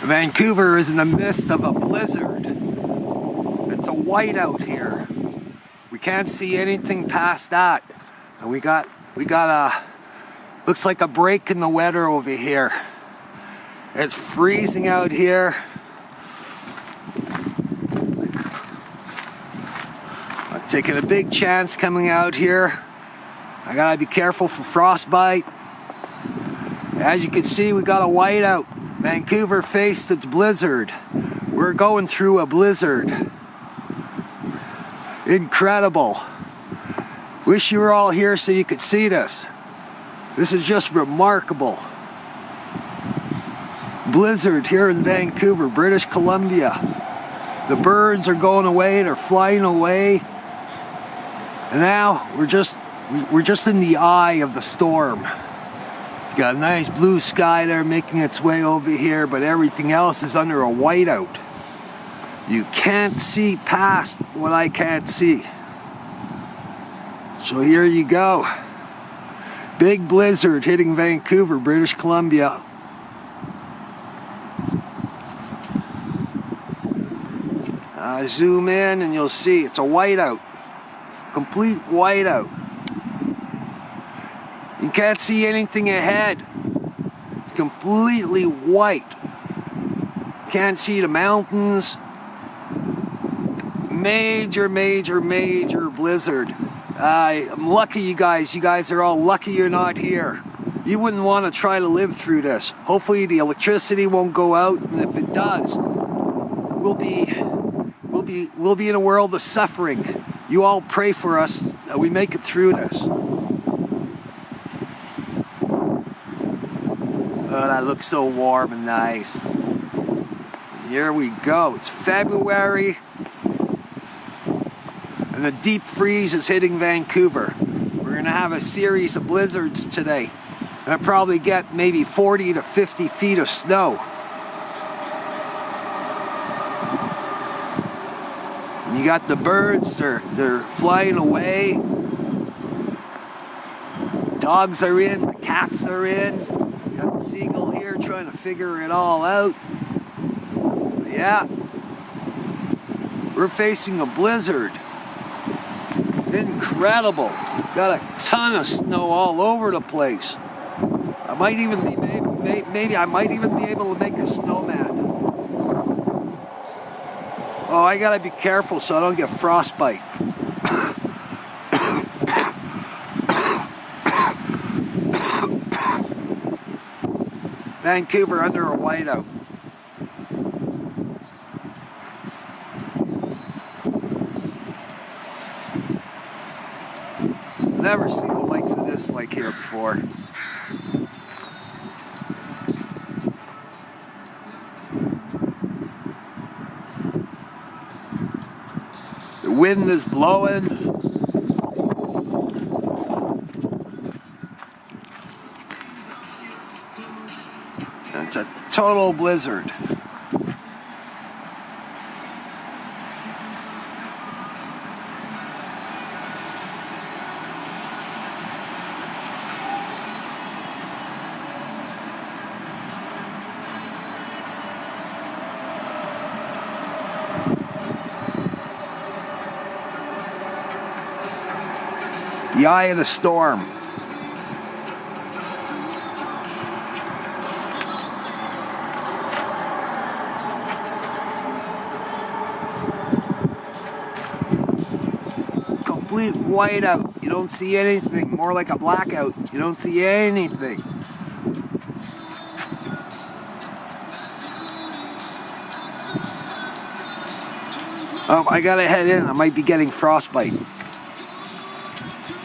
Vancouver is in the midst of a blizzard. It's a whiteout here. We can't see anything past that. And we got a, looks like a break in the weather over here. It's freezing out here. I'm taking a big chance coming out here. I gotta be careful for frostbite. As you can see, we got a whiteout. Vancouver faced its blizzard. We're going through a blizzard. Incredible. Wish you were all here so you could see this. This is just remarkable. Blizzard here in Vancouver, British Columbia. The birds are going away, they're flying away. And now we're just in the eye of the storm. Got a nice blue sky there making its way over here, but everything else is under a whiteout. You can't see past what I can't see. So here you go. Big blizzard hitting Vancouver, British Columbia. Zoom in and you'll see it's a whiteout. Complete whiteout. You can't see anything ahead. It's completely white. Can't see the mountains. Major blizzard. I'm lucky you guys are all lucky you're not here. You wouldn't want to try to live through this. Hopefully the electricity won't go out, and if it does, we'll be in a world of suffering. You all pray for us that we make it through this. Oh, that looks so warm and nice. Here we go. It's February. And the deep freeze is hitting Vancouver. We're going to have a series of blizzards today. I'll probably get maybe 40 to 50 feet of snow. You got the birds, they're flying away. Dogs are in, the cats are in. Got the seagull here trying to figure it all out. Yeah. We're facing a blizzard. Incredible. Got a ton of snow all over the place. I might even be, maybe I might even be able to make a snowman. Oh, I gotta be careful so I don't get frostbite. Vancouver under a whiteout. Never seen the likes of this like here before. The wind is blowing. It's a total blizzard. The eye of the storm. Complete whiteout. You don't see anything. More like a blackout. You don't see anything. Oh, I gotta head in. I might be getting frostbite.